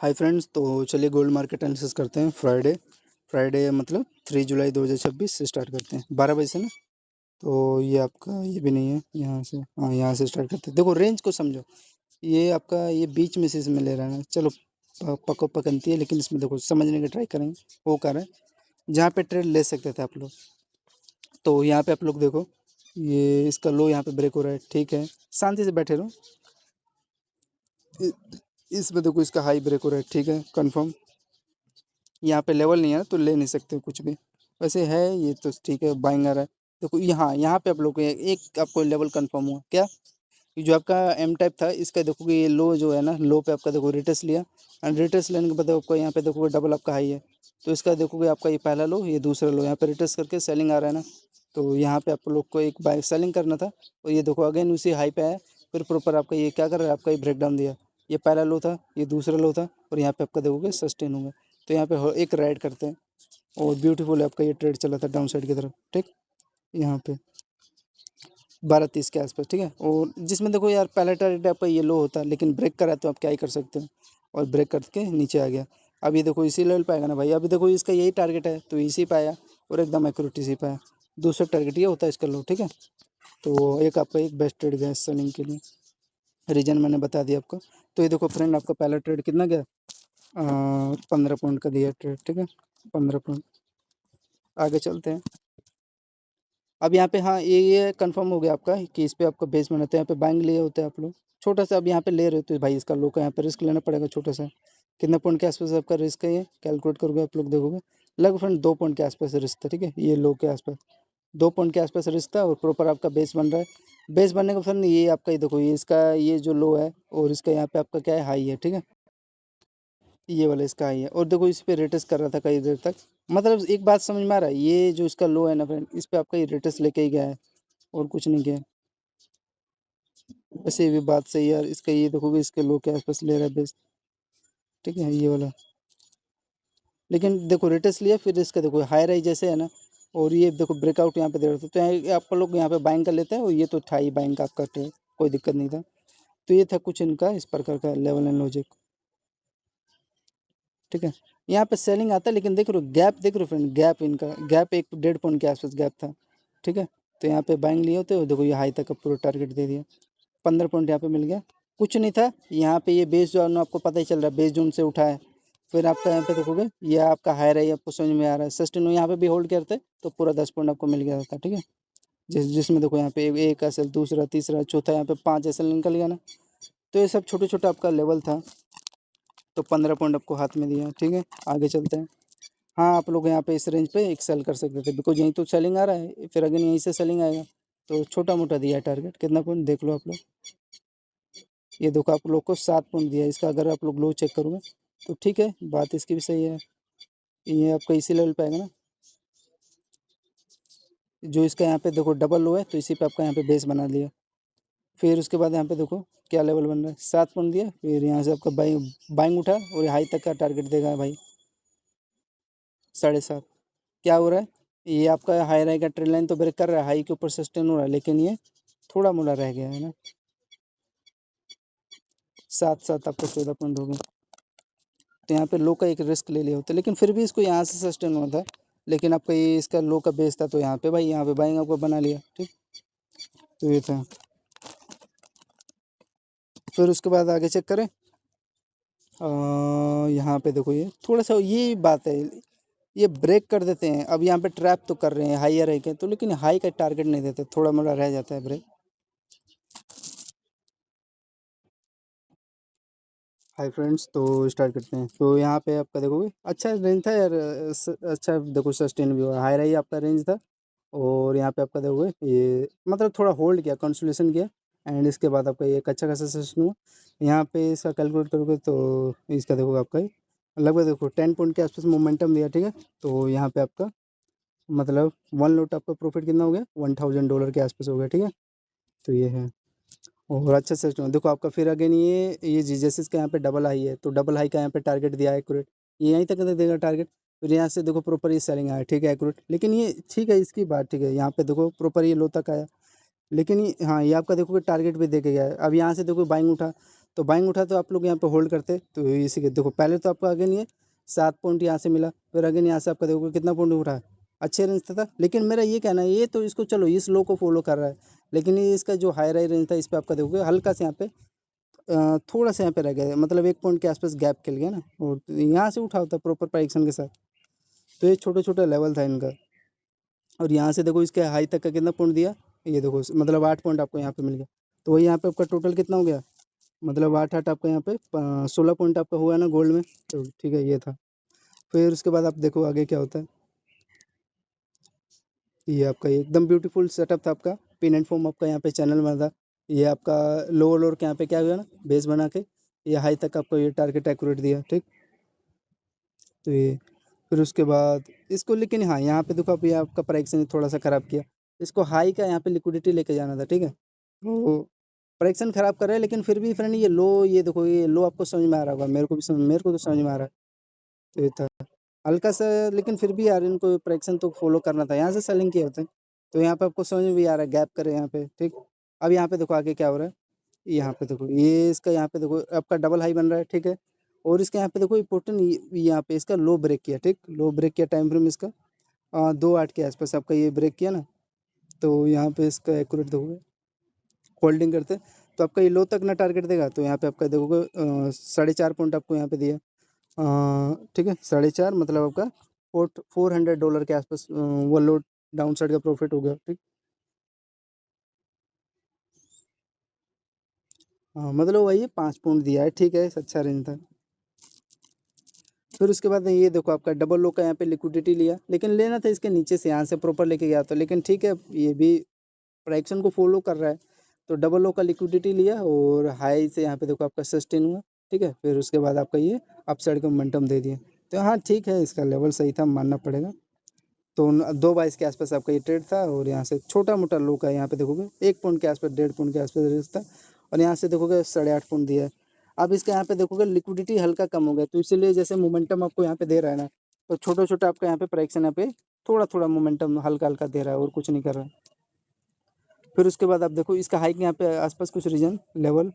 Hi friends, तो चलिए gold market analysis करते हैं। फ्राइडे मतलब 3 जुलाई 2026 से स्टार्ट करते हैं 12 बजे से ना। तो ये आपका ये भी नहीं है, यहाँ से हाँ यहाँ से स्टार्ट करते हैं। देखो रेंज को समझो, ये आपका ये बीच में से इसमें ले रहा है ना। चलो पको पकनती है, लेकिन इसमें देखो समझने की ट्राई करेंगे। वो कर रहा है जहाँ पे ट्रेड ले सकते थे आप लोग। तो यहाँ पे आप लोग देखो, ये इसका लो यहाँ पे ब्रेक हो रहा है, ठीक है, शांति से बैठे रहो। इ- इसमें देखो इसका हाई ब्रेक हो रहा है, ठीक है, कंफर्म। यहाँ पे लेवल नहीं है तो ले नहीं सकते कुछ भी। वैसे है ये तो ठीक है, बाइंग आ रहा है। देखो यहाँ पे आप लोग को एक आपको लेवल कंफर्म हुआ क्या। ये जो आपका एम टाइप था, इसका देखोगे ये लो जो है ना, लो पे आपका देखो रिटेस्ट लिया। एंड रिटेस्ट लेने के बाद आपको यहाँ पे देखोगे डबल आपका हाई है। तो इसका देखोगे आपका ये पहला लो, ये दूसरा लो, यहाँ पे रिटेस्ट करके सेलिंग आ रहा है ना। तो यहाँ पे आप लोग को एक बाय सेलिंग करना था। और ये देखो अगेन उसी हाई पे आया। फिर प्रॉपर आपका ये क्या कर रहा है, आपका ये ब्रेक डाउन दिया। ये पहला लो था, ये दूसरा लो था, और यहाँ पे आपका देखोगे सस्टेन होगा। तो यहाँ पे एक राइड करते हैं। और ब्यूटीफुल आपका ये ट्रेड चला था डाउन साइड की तरफ, ठीक। यहाँ पे 12:30 के आसपास, ठीक है। और जिसमें देखो यार पहला टारगेट आपका ये लो होता है, लेकिन ब्रेक करा तो आप क्या ही कर सकते हो। और ब्रेक करके नीचे आ गया। अब ये देखो इसी लेवल पे आएगा ना भाई। अभी देखो इसका यही टारगेट है, तो इसी पे आया। और एकदम एक्यूरेट इसी पे आया। दूसरा टारगेट ये होता है इसका लो, ठीक है। तो एक आपका एक बेस्ट ट्रेड गया सेलिंग के लिए। रीजन मैंने बता दिया आपको। तो ये देखो फ्रेंड, आपका पहला ट्रेड कितना गया, 15 पॉइंट का दिया ट्रेड, ठीक है, 15 पॉइंट। आगे चलते हैं। अब यहाँ पे हाँ ये कंफर्म हो गया आपका कि इस पे आपका बेस बनाते हैं। यहाँ पे बाइंग लिए होते हैं आप लोग, छोटा सा। अब यहाँ पे ले रहे हो तो भाई इसका लो का यहाँ पे रिस्क लेना पड़ेगा छोटा सा। कितना पॉइंट के आसपास आपका रिस्क है, ये कैलकुलेट करोगे आप लोग, देखोगे लगभग फ्रेंड 2 पॉइंट के आसपास रिस्क था, ठीक है। ये लो के आसपास 2 पॉइंट के आसपास रिस्क था। और प्रॉपर आपका बेस बन रहा है। बेस बनने का फ्रेंड ये आपका, ये देखो ये इसका ये जो लो है, और इसका यहाँ पे आपका क्या है, हाई है, ठीक है। ये वाला इसका हाई है। और देखो इस पे रेटस कर रहा था कई देर तक। मतलब एक बात समझ में आ रहा है, ये जो इसका लो है ना फ्रेंड, इस पे आपका ये रेटस लेके ही गया है, और कुछ नहीं किया है। वैसे ये भी बात सही है यार, इसका ये देखोगे इसके लो के आसपास ले रहा है बेस, ठीक है, ये वाला। लेकिन देखो रेटस लिया, फिर इसका देखो हाई राइज जैसे है ना। और ये देखो ब्रेकआउट यहाँ पे दे रहा था, तो आप लोग यहाँ पे बाइंग कर लेते हैं। और ये तो था ही बाइंग का आपका ट्रेड, कोई दिक्कत नहीं था। तो ये था कुछ इनका इस प्रकार का लेवल एंड लॉजिक, ठीक है। यहाँ पे सेलिंग आता है, लेकिन देख रहे हो गैप, देख रहे हो फ्रेंड, गैप इनका गैप 1.5 पॉइंट के आसपास गैप था, ठीक है। तो यहाँ पे बाइंग लिए होते हो, देखो ये हाई तक का पूरा टारगेट दे दिया। 15 पॉइंट यहाँ पे मिल गया। कुछ नहीं था यहाँ पे, ये बेस जोन आपको पता ही चल रहा है, बेस जोन से उठा है। फिर आपका यहाँ पे देखोगे ये आपका हायर है, आपको समझ में आ रहा है। सस्टेन यहाँ पे भी होल्ड करते तो पूरा 10 पॉइंट आपको मिल गया था, ठीक है। जिसमें देखो यहाँ पे एक एस एल, दूसरा, तीसरा, चौथा, यहाँ पे 5 एस एल निकल गया ना। तो ये सब छोटे छोटे आपका लेवल था। तो 15 पॉइंट आपको हाथ में दिया, ठीक है। आगे चलते हैं। हाँ आप लोग यहाँ पे इस रेंज पे एक सेल कर सकते थे, बिकॉज यहीं तो सेलिंग आ रहा है, फिर अगर यहीं से सेलिंग आएगा। तो छोटा मोटा दिया है टारगेट, कितना पॉइंट देख लो आप लोग। ये देखो आप लोग को 7 पॉइंट दिया है इसका। अगर आप लोग लो चेक करोगे तो ठीक है, बात इसकी भी सही है। ये आपका इसी लेवल पे आएगा ना, जो इसका यहाँ पे देखो डबल लो है, तो इसी पे आपका यहाँ पे बेस बना लिया। फिर उसके बाद यहाँ पे देखो क्या लेवल बन रहा है, 7 पॉइंट दिया। फिर यहाँ से आपका बाइंग बाइंग उठा, और हाई तक का टारगेट देगा भाई 7.5। क्या हो रहा है, ये आपका हाई राई का ट्रेड लाइन तो ब्रेक कर रहा है, हाई के ऊपर सस्टेन हो रहा है, लेकिन ये थोड़ा मोड़ा रह गया है ना। 7 आपका 14 पॉइंट हो गया। तो यहाँ पे लो का एक रिस्क ले लिया होता, लेकिन फिर भी इसको यहाँ से सस्टेन हुआ था। लेकिन आपका ये इसका लो का बेस था, तो यहाँ पे भाई यहाँ पे बाइंग आपको बना लिया, ठीक। तो ये था। फिर उसके बाद आगे चेक करें। यहाँ पे देखो ये थोड़ा सा ये बात है, ये ब्रेक कर देते हैं। अब यहाँ पे ट्रैप तो कर रहे हैं हाइयर है के, तो लेकिन हाई का टारगेट नहीं देते, थोड़ा मोड़ा रह जाता है ब्रेक। हाय फ्रेंड्स, तो स्टार्ट करते हैं। तो यहाँ पे आपका देखोगे अच्छा रेंज था यार। अच्छा देखो सस्टेन भी हुआ, हाई रही आपका रेंज था। और यहाँ पे आपका देखोगे ये मतलब थोड़ा होल्ड किया, कंसोलिडेशन किया। एंड इसके बाद आपका ये एक अच्छा खासा सेशन हुआ। यहाँ पे इसका कैलकुलेट करोगे तो इसका देखोगे आपका ये लगभग देखो 10 पॉइंट के आसपास मोमेंटम दिया, ठीक है। तो यहाँ पे आपका मतलब 1 लॉट आपका प्रॉफिट कितना हो गया, $1000 के आसपास हो गया, ठीक है। तो ये है। और अच्छा सिस्टम देखो आपका। फिर अगेन ये जैसे इसका यहाँ पे डबल हाई है, तो डबल हाई का यहाँ पे टारगेट दिया है एक्यूरेट। ये यहीं तक देगा टारगेट। फिर यहाँ से देखो प्रॉपर ये सेलिंग आया, ठीक है, एक्यूरेट। लेकिन ये ठीक है, इसकी बात ठीक है। यहाँ पे देखो प्रॉपर ये लो तक आया। लेकिन ये हाँ, ये आपका देखोगे टारगेट भी देके गया है। अब यहाँ से देखो बाइंग उठा, तो बाइंग उठा तो आप लोग यहाँ पे होल्ड करते, तो इसी के देखो पहले तो आपका अगेन ये 7 पॉइंट यहाँ से मिला, फिर अगेन यहाँ से आपका देखो कितना पॉइंट उठा है, अच्छे रेंज था। लेकिन मेरा ये कहना है ये तो इसको चलो इस लो को फॉलो कर रहा है, लेकिन ये इसका जो हाई रेंज था इस पर आपका देखोगे हल्का से यहाँ पे थोड़ा सा यहाँ पे रह गया, मतलब 1 पॉइंट के आसपास गैप खेल गया ना, और यहाँ से उठा होता प्रॉपर प्राइक्शन के साथ। तो ये छोटे छोटे लेवल था इनका, और यहाँ से देखो इसके हाई तक का कितना पॉइंट दिया, ये देखो मतलब 8 पॉइंट आपको यहाँ पे मिल गया। तो वही यहाँ पे आपका टोटल कितना हो गया, मतलब 8 8 आपका यहाँ पे 16 पॉइंट आपका हुआ ना गोल्ड में। तो ठीक है ये था। फिर उसके बाद आप देखो आगे क्या होता है। ये आपका एकदम ब्यूटीफुल सेटअप था आपका, पिन एंड फॉर्म आपका यहाँ पे चैनल बना था। ये आपका लोअर लोअर के यहाँ पे क्या हुआ ना, बेस बना के ये हाई तक आपको ये टारगेट एक्यूरेट दिया, ठीक। तो ये फिर उसके बाद इसको, लेकिन हाँ यहाँ पे देखो अब ये आपका प्राइक्स ने थोड़ा सा ख़राब किया, इसको हाई का यहाँ पे लिक्विडिटी लेके जाना था, ठीक है। तो प्राइक्सन ख़राब कर रहा है, लेकिन फिर भी फ्रेंड ये लो, ये देखो ये लो आपको समझ में आ रहा होगा, मेरे को भी समझ, मेरे को तो समझ में आ रहा है। तो ये था हल्का सा, लेकिन फिर भी यार इनको प्राइक्सन तो फॉलो करना था, यहाँ से सेलिंग किए होते हैं। तो यहाँ पे आपको समझ में भी आ रहा है, गैप करे यहाँ पे, ठीक। अब यहाँ पे देखो आगे क्या हो रहा है, यहाँ पे देखो ये इसका यहाँ पे देखो आपका डबल हाई बन रहा है, ठीक है। और इसके यहाँ पे देखो इम्पोर्टेंट यहाँ पे इसका लो ब्रेक किया, ठीक, लो ब्रेक किया टाइम फ्रेम इसका 2 8 के आसपास आपका ये ब्रेक किया ना। तो यहाँ पे इसका एक्यूरेट देखोगे होल्डिंग करते तो आपका ये लो तक ना टारगेट देगा, तो यहाँ पे आपका देखोगे 4.5 पॉइंट आपको यहाँ पे दिया, ठीक है 4.5 मतलब आपका $400 के आसपास वो लो डाउन साइड का प्रॉफिट हो गया, ठीक। हाँ मतलब वही 5 पॉइंट दिया है, ठीक है अच्छा रेंज था। फिर उसके बाद ये देखो आपका डबल लो का यहाँ पे लिक्विडिटी लिया, लेकिन लेना था इसके नीचे से, यहाँ से प्रॉपर लेके गया था, लेकिन ठीक है ये भी प्राइक्सन को फॉलो कर रहा है। तो डबल लो का लिक्विडिटी लिया और हाई से यहाँ पे देखो आपका सस्टेन हुआ, ठीक है। फिर उसके बाद आपका ये अपसाइड का मोमेंटम दे दिया। तो हाँ ठीक है इसका लेवल सही था, मानना पड़ेगा। तो 2 22 के आसपास आपका ये ट्रेड था, और यहाँ से छोटा मोटा लो का यहाँ पे देखोगे 1 पॉइंट के आसपास 1.5 पॉइंट के आसपास रिस्क था, और यहाँ से देखोगे 8.5 पॉइंट दिया है। अब इसके यहाँ पे देखोगे लिक्विडिटी हल्का कम हो गया, तो इसीलिए जैसे मोमेंटम आपको यहाँ पे दे रहा है ना, तो छोटा छोटा आपका यहाँ पे प्राइक्सन यहाँ पे थोड़ा थोड़ा मोमेंटम हल्का हल्का दे रहा है, और कुछ नहीं कर रहा है। फिर उसके बाद आप देखो इसका हाइक यहाँ पे आसपास कुछ रीजन लेवल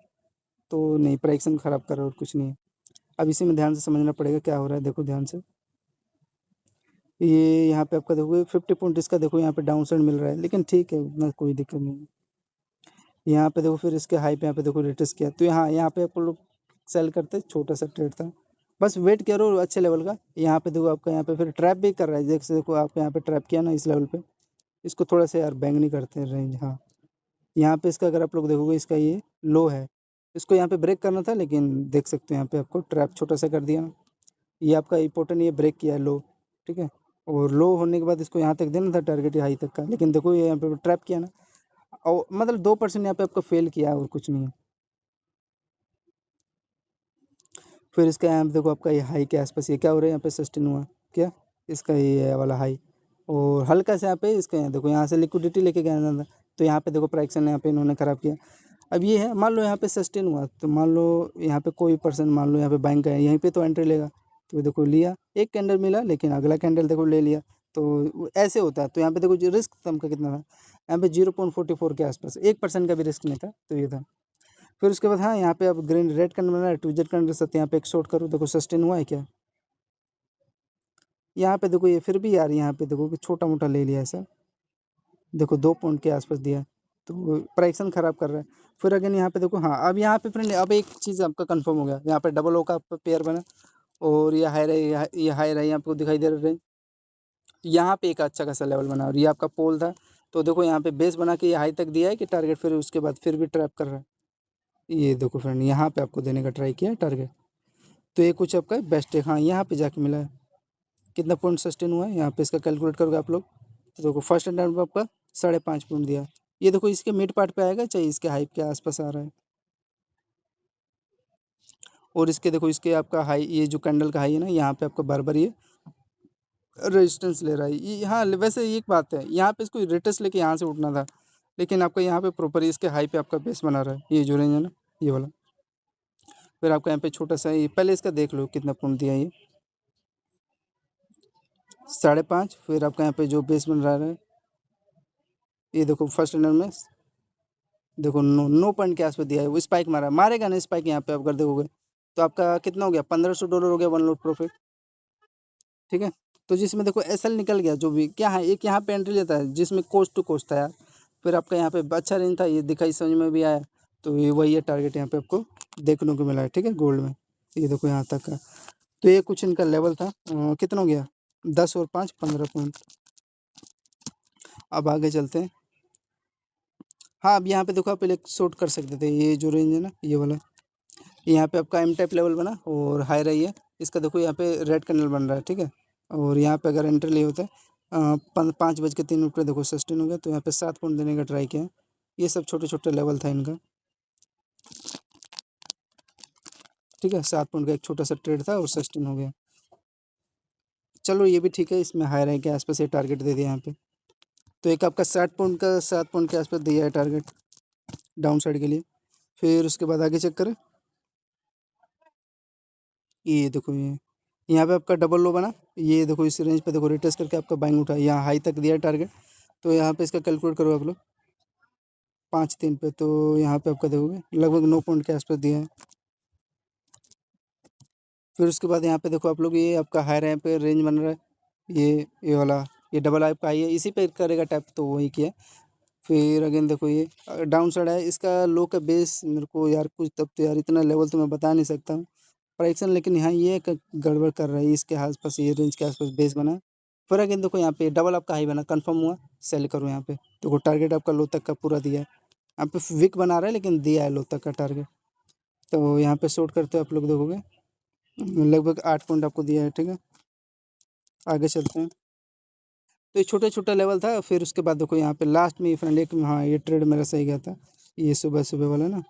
तो नहीं, प्राइक्सन खराब कर रहा है और कुछ नहीं है। अब इसी में ध्यान से समझना पड़ेगा क्या हो रहा है, देखो ध्यान से। ये यहाँ पे आपका देखोगे 50 पॉइंट इसका देखो यहाँ पे डाउन साइड मिल रहा है, लेकिन ठीक है उतना कोई दिक्कत नहीं है। यहाँ पे देखो फिर इसके हाई पे यहाँ पे देखो रिटेस्ट किया, तो यहाँ पे आप लोग सेल करते, छोटा सा ट्रेड था, बस वेट करो अच्छे लेवल का। यहाँ पे देखो आपका यहाँ पे फिर ट्रैप भी कर रहा है, जैसे देखो आपको यहाँ पे ट्रैप किया ना इस लेवल पे, इसको थोड़ा सा यार बैंग नहीं करते हैं रेंज। हाँ यहाँ पे इसका अगर आप लोग देखोगे इसका ये लो है, इसको यहाँ पे ब्रेक करना था, लेकिन देख सकते हो यहाँ पे आपको ट्रैप छोटा सा कर दिया ना। ये आपका इंपॉर्टेंट ये ब्रेक किया है लो, ठीक है। और लो होने के बाद इसको यहाँ तक देना था टारगेट हाई तक का, लेकिन देखो ये यहाँ पे ट्रैप किया ना, और मतलब 2% यहाँ पे आपको फेल किया और कुछ नहीं है। फिर इसका यहाँ पे देखो आपका ये हाई के आसपास ये क्या हो रहा है, यहाँ पे सस्टेन हुआ क्या, इसका ये वाला हाई, और हल्का से यहाँ पे इसका यहाँ देखो यहाँ से लिक्विडिटी लेके गया था, तो यहाँ पे देखो प्राइक्सन यहाँ पे इन्होंने ख़राब किया। अब ये है मान लो यहाँ पे सस्टेन हुआ, तो मान लो यहाँ पे कोई पर्सन मान लो यहाँ पे बाइंग का है, यहीं पे तो एंट्री लेगा। तो देखो लिया, एक कैंडल मिला, लेकिन अगला कैंडल देखो ले लिया, तो ऐसे होता है। तो यहाँ पे देखो जो रिस्क कम का कितना था, यहाँ पे 0.44 के आसपास 1% का भी रिस्क नहीं था, तो ये था। फिर उसके बाद हाँ यहाँ पे अब ग्रीन रेड कैंडल बना है, 2Z कैंडल के साथ यहाँ पे एक शॉर्ट करो, देखो सस्टेन हुआ है क्या। यहाँ पे देखो ये फिर भी यार यहाँ पे देखो कि छोटा मोटा ले लिया ऐसा, देखो 2 पॉइंट के आसपास दिया, तो प्राइक्सन ख़राब कर रहा है। फिर अगेन यहाँ पे देखो, हाँ अब यहाँ पे फ्रेंड अब एक चीज़ आपका कंफर्म हो गया, यहाँ पे डबल ओ का पेयर बना, और ये हाई रही, ये हाई रही आपको दिखाई दे रहा है। यहाँ पे एक अच्छा खासा लेवल बना, और ये आपका पोल था। तो देखो यहाँ पे बेस बना के ये हाई तक दिया है कि टारगेट, फिर उसके बाद फिर भी ट्रैप कर रहा है। ये देखो फ्रेंड यहाँ पे आपको देने का ट्राई किया है टारगेट, तो ये कुछ आपका बेस्ट है। हाँ यहाँ पे जाके मिला है, कितना पॉइंट सस्टेन हुआ है यहाँ पे इसका कैलकुलेट करोगे आप लोग, तो देखो फर्स्ट अटेम्प्ट में आपका 5.5 पॉइंट दिया। ये देखो इसके मिड पार्ट पे आएगा, चाहे इसके हाइप के आसपास आ रहा है। और इसके देखो इसके आपका हाई, ये जो कैंडल का हाई है ना, यहाँ पे आपका बार बार ये रेजिस्टेंस ले रहा है। ये हाँ वैसे एक बात है, यहाँ पे इसको रिटेस्ट लेके यहाँ से उठना था, लेकिन आपका यहाँ पे प्रॉपर इसके हाई पे आपका बेस बना रहा है, ये जो रेंज है ना ये वाला। फिर आपका यहाँ पे छोटा सा ये पहले इसका देख लो कितना पॉइंट दिया ये 5.5। फिर आपका यहाँ पे जो बेस बन रहा है, ये देखो फर्स्ट रनर में देखो 9 पॉइंट के आसपास दिया है, वो स्पाइक मारा, मारेगा ना स्पाइक यहाँ पे आप अगर देखोगे, तो आपका कितना हो गया, $1500 हो गया वन लोड प्रॉफिट। ठीक है, तो जिसमें देखो एसएल निकल गया, जो भी क्या है, एक यहाँ पे एंट्री लेता है जिसमें कोस्ट टू कोस्ट था यार। फिर आपका यहाँ पे अच्छा रेंज था, ये दिखाई समझ में भी आया। तो ये वही है टारगेट यहाँ पे आपको देखने को मिला है। ठीक है, गोल्ड में ये देखो यहाँ तक का। तो ये कुछ इनका लेवल था, कितना हो गया, 10 और 5 15 पॉइंट। अब आगे चलते हैं। हाँ, अब यहाँ पे देखो आप पहले शॉर्ट कर सकते थे, ये जो रेंज है ना ये वाला, यहाँ पे आपका एम टाइप लेवल बना और हाई रही है, इसका देखो यहाँ पे रेड कैंडल बन रहा है। ठीक है, और यहाँ पे अगर एंट्री लिए होता है 5:03 देखो सस्टेन हो गया, तो यहाँ पे 7 पॉइंट देने का ट्राई किया। ये सब छोटे छोटे लेवल था इनका। ठीक है, 7 पॉइंट का एक छोटा सा ट्रेड था और सस्टेन हो गया। चलो ये भी ठीक है, इसमें हाई रैंक के आसपास ये टारगेट दे दिया यहाँ पे। तो एक आपका 7 पॉइंट के आसपास दिया है टारगेट डाउन साइड के लिए। फिर उसके बाद आगे चेक करें, ये देखो ये यहाँ पे आपका डबल लो बना, ये देखो इस रेंज पे देखो रिटेस्ट करके आपका बाइंग उठा, यहाँ हाई तक दिया है टारगेट। तो यहाँ पे इसका कैलकुलेट करो आप लोग 5-3 पे, तो यहाँ पे आपका देखोगे लगभग 9 पॉइंट के आसपास दिया है। फिर उसके बाद यहाँ पे देखो आप लोग, ये आपका हाई रैंक पे रेंज बन रहा है, ये वाला, ये डबल आपका आई है, इसी पे करेगा टैप, तो वही किया। फिर अगेन देखो ये डाउन साइड है, इसका लो का बेस मेरे को यार कुछ, तब तो यार इतना लेवल तो मैं बता नहीं सकता हूँ प्राइक्सन, लेकिन यहाँ ये गड़बड़ कर रहा है, इसके आसपास ये रेंज के आसपास बेस बना है। फिर अगेन देखो यहाँ पे डबल आपका हाई बना, कंफर्म हुआ, सेल करो यहाँ पे। देखो टारगेट आपका लो तक का पूरा दिया है, यहाँ पे विक बना रहा है लेकिन दिया है लो तक का टारगेट। तो यहाँ पे शॉर्ट करते हो आप लोग देखोगे लगभग 8 पॉइंट आपको दिया है। ठीक है, आगे चलते हैं। तो ये छोटे छोटा लेवल था। फिर उसके बाद देखो यहाँ पे लास्ट में ये फ्रेंड एक, हाँ ये ट्रेड मेरा सही गया था, ये सुबह सुबह वाला ना,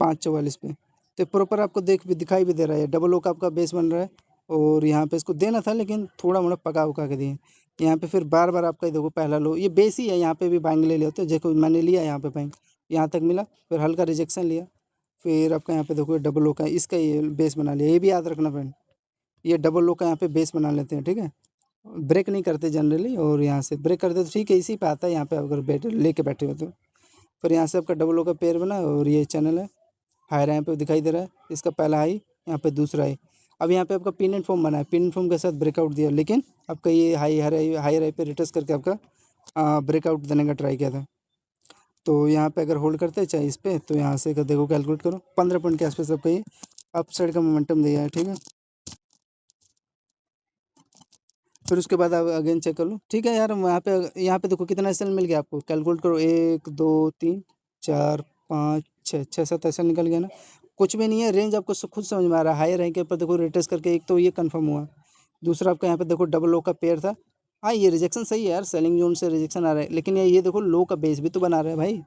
5:44 पे। तो प्रॉपर आपको देख भी दिखाई भी दे रहा है, डबल ओ का आपका बेस बन रहा है। और यहाँ पे इसको देना था लेकिन थोड़ा मोड़ा पका उका के दिए। यहाँ पे फिर बार बार आपका देखो पहला लो, ये बेस ही है, यहाँ पे भी बाइंग ले लिया, तो देखो मैंने लिया यहाँ पे बाइंग, यहाँ तक मिला, फिर हल्का रिजेक्शन लिया। फिर आपका यहाँ पे देखो डबल ओ का इसका ये बेस बना लिया, ये भी याद रखना फ्रेंड, ये डबल ओ का यहाँ पे बेस बना लेते हैं। ठीक है, ब्रेक नहीं करते जनरली, और यहाँ से ब्रेक करते तो ठीक है, इसी पे आता है यहाँ पे अगर बैठे लेके बैठे हो तो। फिर यहाँ से आपका डबल ओ का पेयर बना, और ये चैनल है, हाई रैंक पे दिखाई दे रहा है, इसका पहला हाई, यहाँ पे दूसरा हाई। अब यहाँ पे आपका पिन एंड फॉर्म बना है, पिन एंड फॉर्म के साथ ब्रेकआउट दिया, लेकिन आपका ये हाई राई पे रिटेस्ट करके आपका ब्रेकआउट देने का ट्राई किया था। तो यहाँ पे अगर होल्ड करते हैं चाहे इस पे, तो यहाँ से देखो कैलकुलेट करो 15 पॉइंट के आसपास आपका ये अप साइड का मोमेंटम दिया है। ठीक है, फिर उसके बाद आप अगेन चेक कर लो। ठीक है यार, यहाँ पे देखो कितना एसएल मिल गया आपको, कैलकुलेट करो, 1 2 3 4 5 6 6 7 एसएल निकल गया ना। कुछ भी नहीं है, रेंज आपको खुद समझ में आ रहा है, हाई रैंक के ऊपर देखो रिटेस्ट करके एक तो ये कंफर्म हुआ, दूसरा आपका यहाँ पे देखो डबल लो का पेयर था। हाँ ये रिजेक्शन सही है यार, सेलिंग जोन से रिजेक्शन आ रहा है, लेकिन ये देखो लो का बेस भी तो बना रहा है भाई।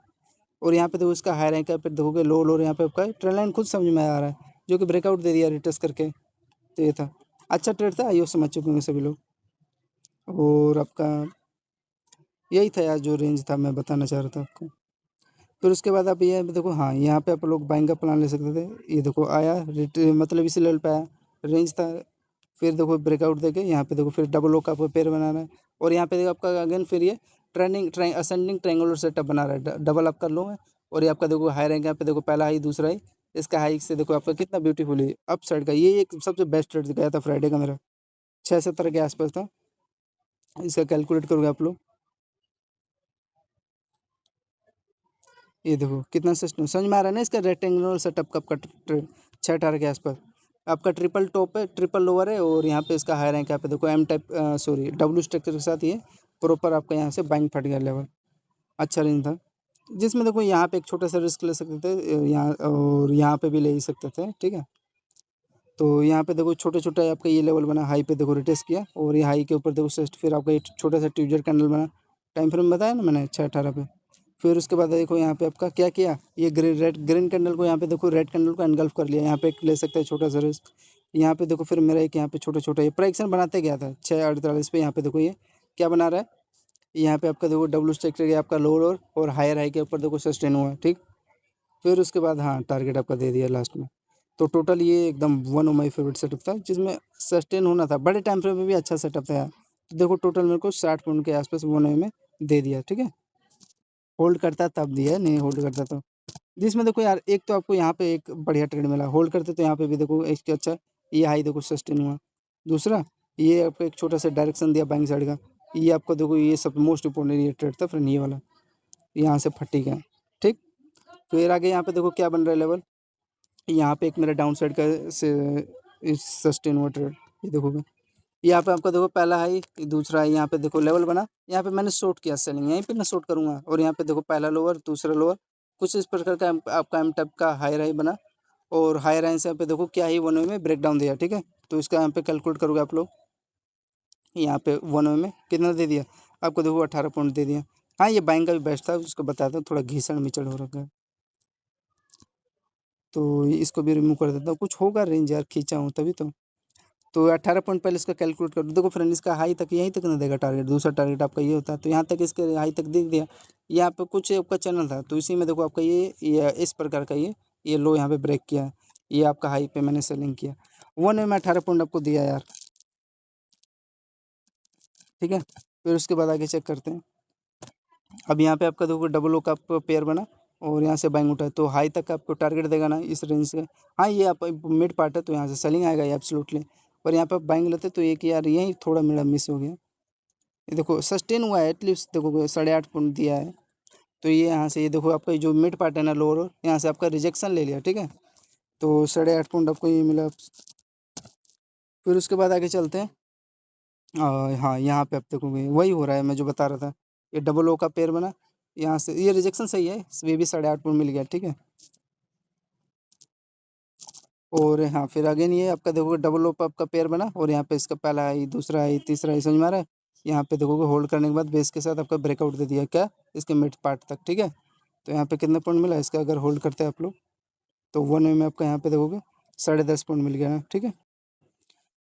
और यहाँ पे देखो इसका हाई रैंक है, फिर देखोगे लो लो यहाँ पे आपका ट्रेंड लाइन खुद समझ में आ रहा है, जो कि ब्रेकआउट दे दिया रिटेस्ट करके। तो ये था अच्छा ट्रेड था, ये समझ चुके होंगे सभी लोग। और आपका यही था यार जो रेंज था, मैं बताना चाह रहा था आपको। फिर उसके बाद आप ये देखो, हाँ यहाँ पे आप लोग बाइंग का प्लान ले सकते थे, ये देखो आया मतलब इसी लेवल पे आया, रेंज था। फिर देखो ब्रेकआउट देके यहाँ पे देखो फिर डबल ओ का आपको पेयर बनाना है, और यहाँ पे देखो आपका अगेन फिर ये असेंडिंग ट्रायंगुलर सेटअप बना रहा है, डबल आपका लो है। और ये आपका देखो हाई रैंक, यहाँ पे देखो पहला हाई दूसरा हाई, इसका हाई से देखो आपका कितना ब्यूटीफुली अप साइड का, ये एक सबसे बेस्ट ट्रेड गया था फ्राइडे का मेरा, 6:17 के आसपास था। इसका कैलकुलेट करोगे आप लोग, ये देखो कितना सिस्टम समझ में आ रहा है ना, इसका रेक्टेंगुलर सेटअप का आपका 6:18 के आसपास आपका ट्रिपल टॉप है, ट्रिपल लोअर है, और यहाँ पे इसका हाई रैंक, यहाँ पे देखो M type sorry W structure के साथ ये प्रॉपर आपका यहाँ से बाइंग फट गया लेवल, अच्छा रेंज था। जिसमें देखो यहाँ पे एक छोटा सा रिस्क ले सकते थे, यहाँ और यहाँ पे भी ले ही सकते थे। ठीक है, तो यहाँ पे देखो छोटे छोटे आपका ये लेवल बना, हाई पे देखो रिटेस्ट किया, और ये हाई के ऊपर देखो जस्ट फिर आपका एक छोटा सा ट्यूजर कैंडल बना, टाइम फ्रेम बताया ना मैंने 6:18 पे। फिर उसके बाद देखो यहाँ पे आपका क्या किया, ये ग्रीन कैंडल को यहाँ पे देखो रेड कैंडल को एनगल्फ कर लिया, यहाँ पे एक ले सकते हैं छोटा सा रिस्क। यहाँ पे देखो फिर मेरा एक यहाँ पे छोटा छोटा ये प्राइक्सन बनाते गया था 6:48 पे, यहाँ पे देखो ये क्या बना रहा है, यहाँ पे आपका देखो डब्ल्यू स्ट्रक्चर गया आपका लोअर और हायर हाई के ऊपर देखो सस्टेन हुआ है। ठीक, फिर उसके बाद हाँ टारगेट आपका दे दिया लास्ट में। तो टोटल ये एकदम one of my favourite setup था, जिसमें सस्टेन होना था, बड़े टाइम फ्रेम में भी अच्छा सेटअप था यार। तो देखो टोटल मेरे को 60 पॉइंट के आसपास वन में दे दिया। ठीक है, होल्ड करता तब दिया, नहीं होल्ड करता तो जिसमें देखो यार, एक तो आपको यहाँ पे एक बढ़िया ट्रेड मिला, होल्ड करते तो यहाँ पे भी देखो इसके अच्छा ये हाई देखो सस्टेन हुआ। दूसरा ये आपको एक छोटा सा डायरेक्शन दिया बाइंग साइड का, ये आपको देखो ये सब मोस्ट इंपॉर्टेंट ये ट्रेड था फ्रेंड, ये वाला यहाँ से फटी गया। ठीक, फिर आगे यहाँ पे देखो क्या बन रहा है लेवल, यहाँ पे एक मेरा डाउन साइड का से सस्टेन हुआ ट्रेड, ये देखोगे यहाँ पे आपका देखो पहला हाई, दूसरा यहाँ पे देखो लेवल बना, यहाँ पे मैंने शॉर्ट किया सेलिंग, यहीं पे मैं शॉर्ट करूँगा, और यहाँ पे देखो पहला लोअर दूसरा लोअर, कुछ इस प्रकार का आपका एम टाइप का हाई हाई बना, और हाई राइन से यहाँ पे देखो क्या ही वन वे में ब्रेक डाउन दिया। ठीक है, तो इसका यहाँ पे कैलकुलेट करोगे आप लोग, यहाँ पे वन वे में कितना दे दिया आपको, देखो 18 पॉइंट दे दिया। हाँ ये बाइंग का भी बेस्ट था, उसको बताता हूँ, थोड़ा घिसड़ मिचड़ हो रखा है, तो इसको भी रिमूव कर देता हूँ, कुछ होगा रेंज यार, खींचा हूँ तभी तो 18 पॉइंट पहले इसका कैलकुलेट कर दो। देखो फ्रेंड इसका हाई तक यहीं तक ना देगा टारगेट, दूसरा टारगेट आपका ये होता है, तो यहाँ तक इसके हाई तक दिख दिया। यहाँ पे कुछ आपका चैनल था, तो इसी में देखो आपका ये इस प्रकार का ये लो यहाँ पे ब्रेक किया है, ये आपका हाई पे मैंने सेलिंग किया, वन में 18 पॉइंट आपको दिया यार। ठीक है, फिर उसके बाद आगे चेक करते हैं। अब यहाँ पे आपका देखो डबल ओ का आपका पेयर बना, और यहाँ से बाइंग उठा है, तो हाई तक आपको टारगेट देगा ना इस रेंज से। हाँ ये आप मिड पार्ट है, तो यहाँ से सेलिंग आएगा ये एब्सोल्युटली, पर यहाँ पे आप बाइंग लेते तो एक यार यही थोड़ा मेरा मिस हो गया। ये देखो सस्टेन हुआ है एटलीस्ट, देखो 8.5 पॉइंट दिया है, तो ये यहाँ से ये देखो आपका जो मिड पार्ट है ना लोअर, यहाँ से आपका रिजेक्शन ले लिया। ठीक है, तो 8.5 पॉइंट आपको ये मिला। फिर उसके बाद आगे चलते हैं। हाँ यहाँ पे आप देखोगे वही हो रहा है मैं जो बता रहा था, ये डबल ओ का पेयर बना, यहाँ से ये रिजेक्शन सही है, ये भी 8.5 पॉइंट मिल गया। ठीक है, और हाँ फिर अगेन ये आपका देखोगे डबल ओप आपका पेयर बना, और यहाँ पे इसका पहला आई दूसरा आई तीसरा आई, समझ में आ रहा है। यहाँ पे देखोगे होल्ड करने के बाद बेस के साथ आपका ब्रेकआउट दे दिया क्या, इसके मिड पार्ट तक। ठीक है, तो यहाँ पे कितना पॉइंट मिला इसका, अगर होल्ड करते हैं आप लोग, तो वन में आपका यहाँ पे देखोगे 10.5 पॉइंट मिल गया ना। ठीक है,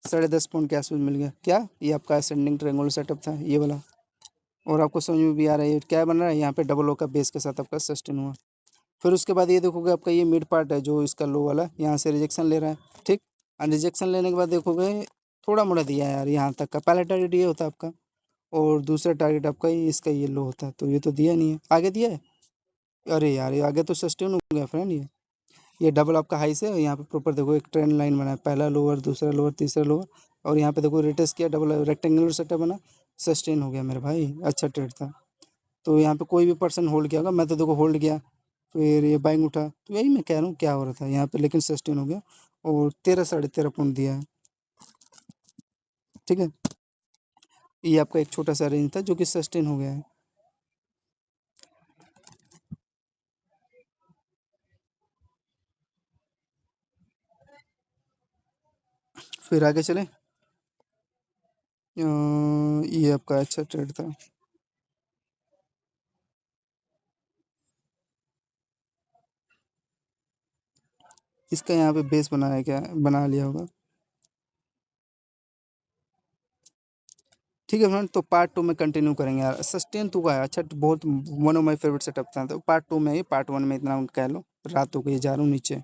10.5 पॉइंट के आसपास मिल गया क्या, ये आपका असेंडिंग ट्रायंगुलर सेटअप था ये वाला, और आपको समझ में भी आ रहा है ये क्या बन रहा है, यहाँ पे डबल ओ का बेस के साथ आपका सस्टेन हुआ। फिर उसके बाद ये देखोगे आपका ये मिड पार्ट है जो इसका लो वाला, यहाँ से रिजेक्शन ले रहा है। ठीक, और रिजेक्शन लेने के बाद देखोगे थोड़ा मोड़ा दिया है यार, यहाँ तक का पहला टारगेट ये होता है आपका, और दूसरा टारगेट आपका ये इसका ये लो होता है, तो ये तो दिया नहीं है, आगे दिया है। अरे यार ये आगे तो सस्टेन हो गया फ्रेंड, ये डबल आपका हाई से, यहाँ पे प्रॉपर देखो एक ट्रेंड लाइन बना है, पहला लोअर दूसरा लोअर तीसरा लोअर, और यहाँ पे देखो रिटेस्ट किया, डबल रेक्टेंगुलर सेटअप बना, सस्टेन हो गया मेरे भाई, अच्छा ट्रेड था। तो यहाँ पे कोई भी पर्सन होल्ड किया होगा, मैं तो देखो होल्ड किया, फिर ये बाइंग उठा, तो यही मैं कह रहा हूँ क्या हो रहा था यहाँ पे, लेकिन सस्टेन हो गया, और 13 पॉइंट दिया है। ठीक है, ये आपका एक छोटा सा रेंज था जो कि सस्टेन हो गया है। फिर आगे चले, ये आपका अच्छा ट्रेड था। इसका यहाँ पे बेस बनाया क्या, बना लिया होगा। ठीक है फ्रेंड, तो पार्ट 2 में कंटिन्यू करेंगे यार, सस्टेन तो का है अच्छा, तो बहुत one of my favourite setup था, तो पार्ट 2 में ही, पार्ट 1 में इतना कह लो, रात हो गई, जा रहा हूँ नीचे।